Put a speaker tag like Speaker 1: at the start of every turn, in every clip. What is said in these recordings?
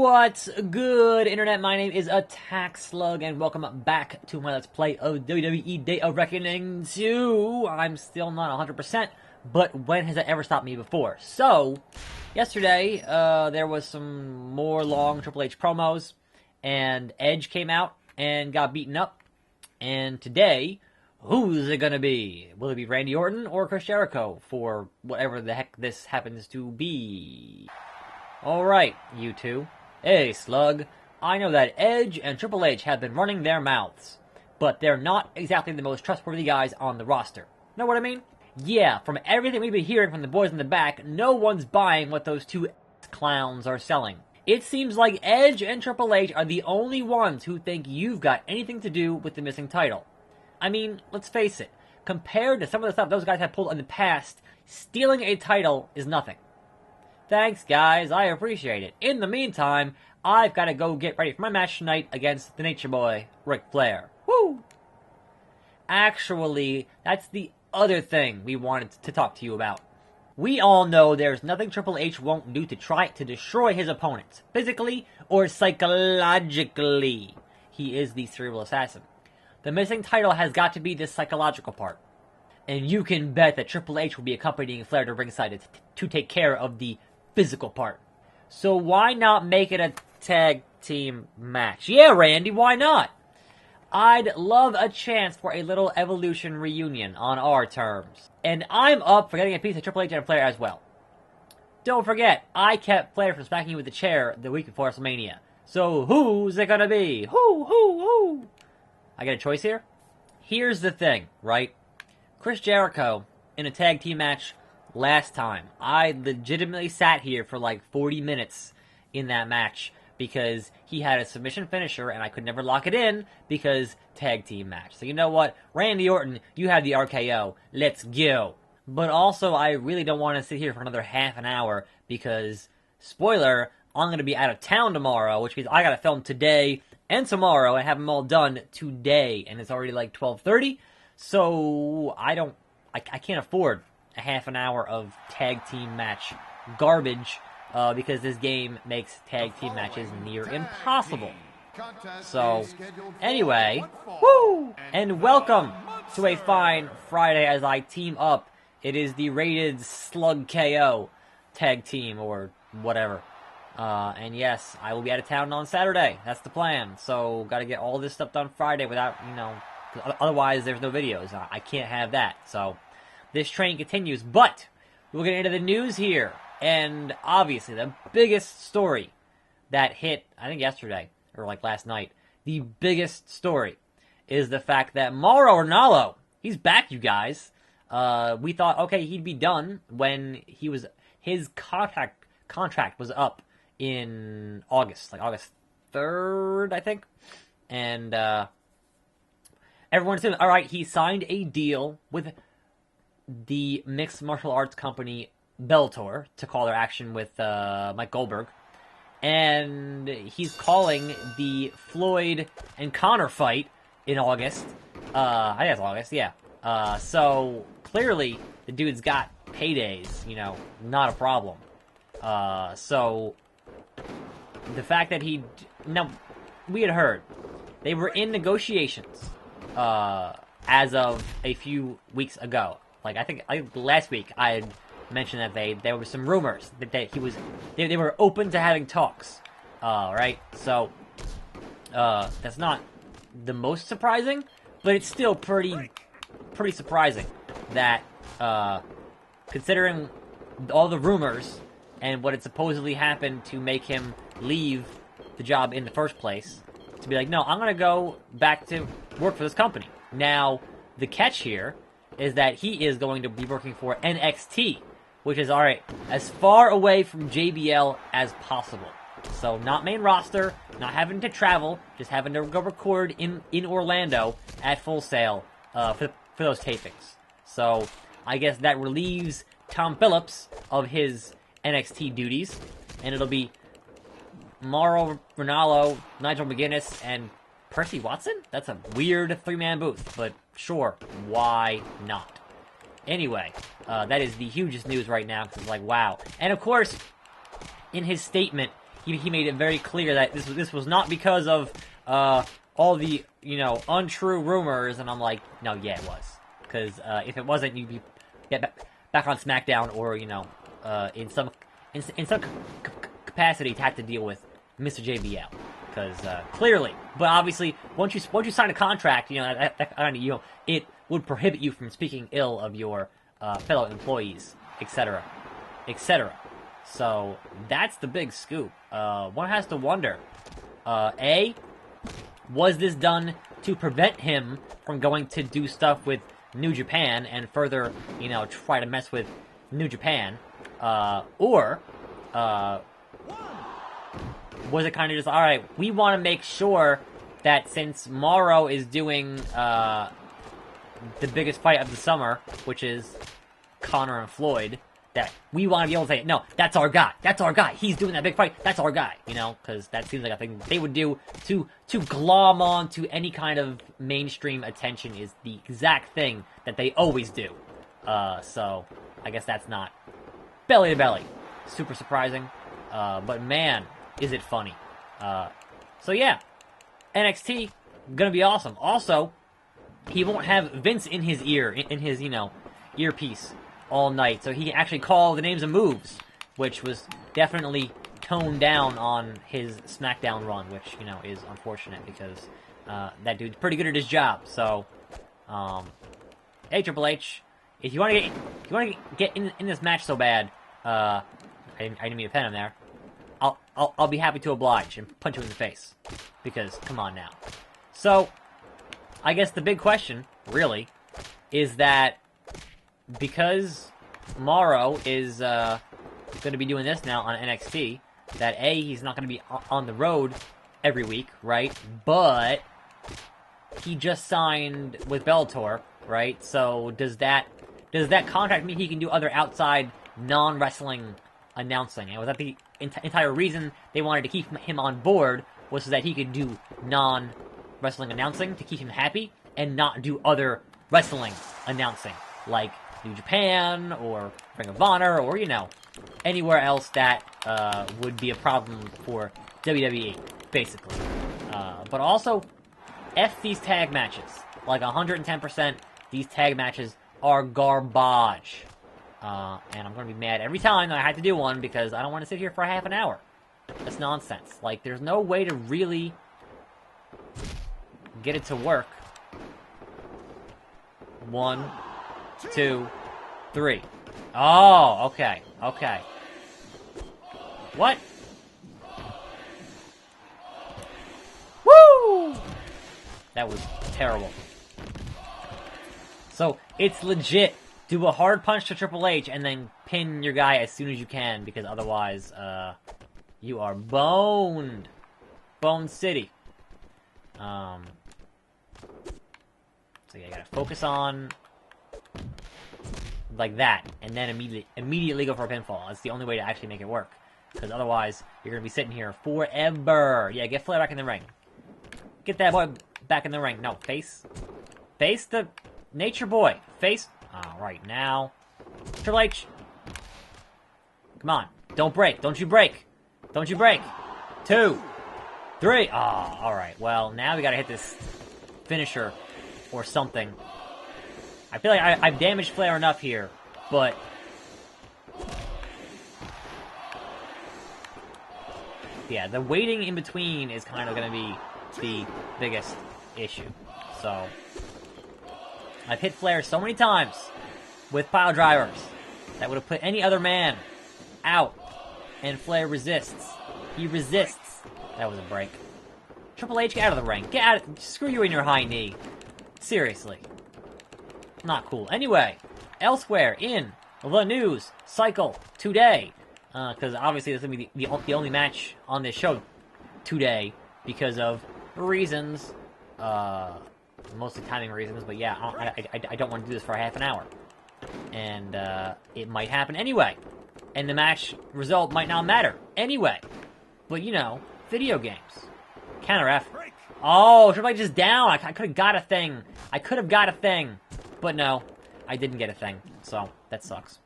Speaker 1: What's good, Internet? My name is attackslug, and welcome back to my Let's Play of WWE Day of Reckoning 2. I'm still not 100%, but when has that ever stopped me before? So, yesterday, there was some more long Triple H promos, and Edge came out and got beaten up. And today, who's it gonna be? Will it be Randy Orton or Chris Jericho for whatever the heck this happens to be? Alright, you two. Hey, Slug. I know that Edge and Triple H have been running their mouths, but they're not exactly the most trustworthy guys on the roster. Know what I mean? Yeah, from everything we've been hearing from the boys in the back, no one's buying what those two clowns are selling. It seems like Edge and Triple H are the only ones who think you've got anything to do with the missing title. I mean, let's face it, compared to some of the stuff those guys have pulled in the past, stealing a title is nothing. Thanks, guys. I appreciate it. In the meantime, I've got to go get ready for my match tonight against the Nature Boy, Ric Flair. Woo! Actually, that's the other thing we wanted to talk to you about. We all know there's nothing Triple H won't do to try to destroy his opponents, physically or psychologically. He is the cerebral assassin. The missing title has got to be the psychological part. And you can bet that Triple H will be accompanying Flair to ringside to take care of the physical part. So why not make it a tag team match? Yeah, Randy, why not? I'd love a chance for a little Evolution reunion on our terms. And I'm up for getting a piece of Triple H and Flair as well. Don't forget, I kept Flair from smacking you with the chair the week before WrestleMania. So who's it gonna be? Who? I get a choice here? Here's the thing, right? Chris Jericho in a tag team match last time. I legitimately sat here for like 40 minutes in that match because he had a submission finisher and I could never lock it in because tag team match. So you know what? Randy Orton, you have the RKO. Let's go. But also, I really don't want to sit here for another half an hour because, spoiler, I'm going to be out of town tomorrow, which means I got to film today and tomorrow and have them all done today. And it's already like 12:30. So I can't afford a half an hour of tag team match garbage because this game makes tag team matches near impossible. So anyway, woo! And welcome to a fine Friday as I team up. It is the Rated Slug KO tag team or whatever. And yes, I will be out of town on Saturday. That's the plan. So got to get all this stuff done Friday without, otherwise there's no videos. I can't have that. So this train continues, but we'll get into the news here. And obviously, the biggest story that hit, I think yesterday, or like last night, the biggest story is the fact that Mauro Ranallo, he's back, you guys. We thought, okay, he'd be done when his contract was up in August, like August 3rd, I think. And everyone said, all right, he signed a deal with the mixed martial arts company Bellator to call their action with Mike Goldberg, and he's calling the Floyd and Conor fight in August. I think it's August, yeah. So clearly the dude's got paydays, not a problem. So the fact that now we had heard they were in negotiations as of a few weeks ago. Like I think last week I had mentioned that there were some rumors that they were open to having talks. Right? So that's not the most surprising, but it's still pretty surprising that considering all the rumors and what had supposedly happened to make him leave the job in the first place, to be like, no, I'm gonna go back to work for this company. Now the catch here is that he is going to be working for NXT, which is, alright, as far away from JBL as possible. So, not main roster, not having to travel, just having to go record in Orlando at Full Sail for those tapings. So, I guess that relieves Tom Phillips of his NXT duties, and it'll be Mauro Ranallo, Nigel McGuinness, and Percy Watson? That's a weird three-man booth, but sure, why not? Anyway, that is the hugest news right now, because it's like, wow. And of course, in his statement, he made it very clear that this was not because of all the untrue rumors, and I'm like, no, yeah, it was, because if it wasn't, you'd be back on SmackDown, or in some capacity to have to deal with Mr. JBL, because clearly, but obviously, once you sign a contract, it would prohibit you from speaking ill of your fellow employees, etc., etc. So that's the big scoop. One has to wonder, was this done to prevent him from going to do stuff with New Japan and further, try to mess with New Japan, or was it kind of just, all right, we want to make sure that since Mauro is doing the biggest fight of the summer, which is Conor and Floyd, that we want to be able to say, no, that's our guy. That's our guy. He's doing that big fight. That's our guy. Because that seems like a thing they would do to glom on to any kind of mainstream attention, is the exact thing that they always do. So I guess that's not belly to belly. Super surprising. But man, is it funny. So yeah, NXT, gonna be awesome. Also, he won't have Vince in his ear, in his, earpiece all night, so he can actually call the names of moves, which was definitely toned down on his SmackDown run, which, is unfortunate, because that dude's pretty good at his job. So, hey, Triple H, if you want to get in this match so bad, I didn't mean to pen him there. I'll be happy to oblige and punch you in the face, because come on now. So, I guess the big question, really, is that because Mauro is going to be doing this now on NXT, that he's not going to be on the road every week, right? But he just signed with Bellator, right? So does that contract mean he can do other outside non-wrestling announcing? And was that the entire reason they wanted to keep him on board, was so that he could do non-wrestling announcing to keep him happy and not do other wrestling announcing, like New Japan, or Ring of Honor, or, anywhere else that would be a problem for WWE, basically. But also, F these tag matches. Like, 110%, these tag matches are garbage. And I'm going to be mad every time that I have to do one, because I don't want to sit here for half an hour. That's nonsense. Like, there's no way to really get it to work. 1, 2, 3. Oh, okay. What? Woo! That was terrible. So, it's legit. Do a hard punch to Triple H and then pin your guy as soon as you can, because otherwise, you are boned. Bone City. So yeah, you gotta focus on like that, and then immediately go for a pinfall. That's the only way to actually make it work, because otherwise you're gonna be sitting here forever. Yeah, get Flair back in the ring. Get that boy back in the ring. No, face the Nature Boy. Face. All right, now Triple H. Come on, don't break. Don't you break. 2, 3. Oh, all right. Well, now we gotta hit this finisher or something. I feel like I've damaged Flair enough here, but yeah, the waiting in between is kind of going to be the biggest issue. So I've hit Flair so many times with pile drivers that would have put any other man out, and Flair resists. He resists. That was a break. Triple H, get out of the ring. Get out. Screw you in your high knee. Seriously. Not cool. Anyway, elsewhere in the news cycle today, because obviously this is going to be the only match on this show today because of reasons, mostly timing reasons, but yeah, I don't want to do this for a half an hour. And it might happen anyway. And the match result might not matter anyway. But, video games. Counter F. Oh, Triple H is down. I could have got a thing. But no, I didn't get a thing. So, that sucks.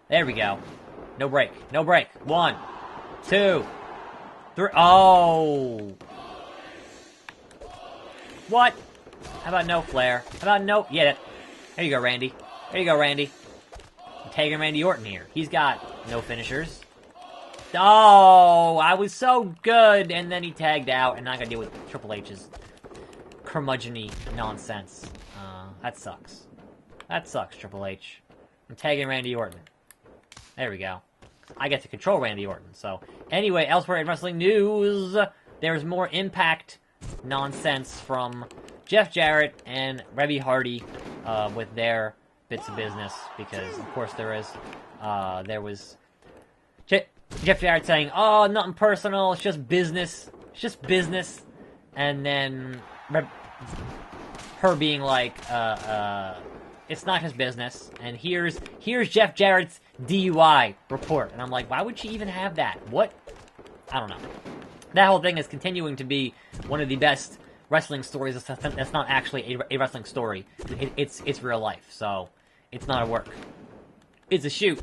Speaker 1: There we go. No break. 1, 2, 3. Oh. What? How about no flare? How about no... Yeah, there you go, Randy. There you go, Randy. I'm tagging Randy Orton here. He's got no finishers. Oh, I was so good, and then he tagged out, and I gotta deal with Triple H's curmudgeon-y nonsense. That sucks. That sucks, Triple H. I'm tagging Randy Orton. There we go. I get to control Randy Orton. So, anyway, elsewhere in wrestling news, there's more Impact nonsense from Jeff Jarrett and Reby Hardy with their bits of business, because, of course, there was Jeff Jarrett saying, oh, nothing personal, it's just business. It's just business. And then her being like, it's not his business. And here's Jeff Jarrett's DUI report. And I'm like, why would she even have that? What? I don't know. That whole thing is continuing to be one of the best wrestling stories that's not actually a wrestling story. It's real life, so it's not a work. It's a shoot.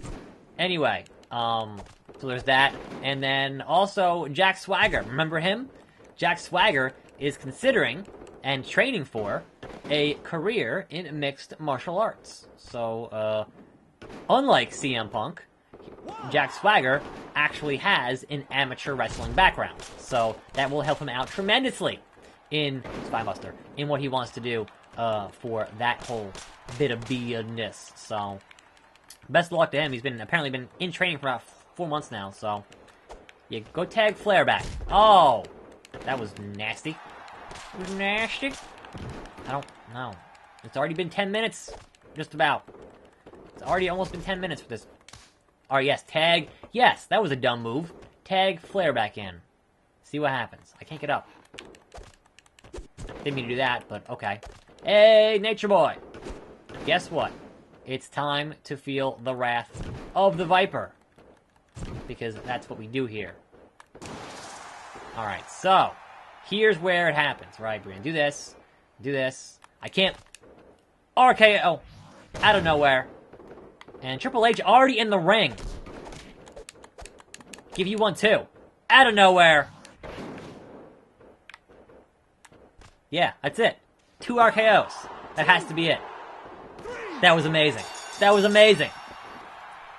Speaker 1: Anyway, so there's that. And then also Jack Swagger. Remember him? Jack Swagger is considering and training for a career in mixed martial arts. So, unlike CM Punk, Jack Swagger actually has an amateur wrestling background. So that will help him out tremendously in Spinebuster, in what he wants to do for that whole bit of business. So, best of luck to him. He's apparently been in training for about 4 months now, so yeah, go tag Flair back. Oh, that was nasty. It was nasty. I don't know. It's already been 10 minutes, just about. It's already almost been 10 minutes for this. Alright, yes, tag. Yes, that was a dumb move. Tag Flair back in. See what happens. I can't get up. Didn't mean to do that, but okay. Hey, Nature Boy. Guess what? It's time to feel the wrath of the Viper. Because that's what we do here. Alright, so here's where it happens, right? We're gonna do this. Do this. I can't... RKO out of nowhere. And Triple H already in the ring. Give you one, too. Out of nowhere. Yeah, that's it. 2 RKOs. That has to be it. That was amazing. That was amazing.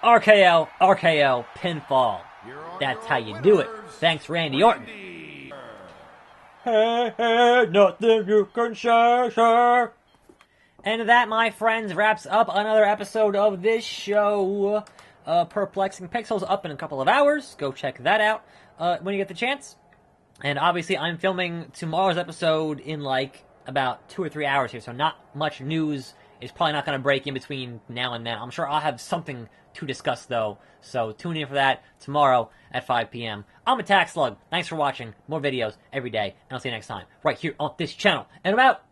Speaker 1: RKO, RKO, pinfall. That's how you do it. Thanks, Randy Orton. Hey, hey, nothing you can say, sir. And that, my friends, wraps up another episode of this show. Perplexing Pixels up in a couple of hours. Go check that out when you get the chance. And obviously, I'm filming tomorrow's episode in like about 2 or 3 hours here, so not much news is probably not going to break in between now and then. I'm sure I'll have something to discuss, though, so tune in for that tomorrow at 5 p.m. I'm attackslug. Thanks for watching. More videos every day, and I'll see you next time, right here on this channel. And I'm out.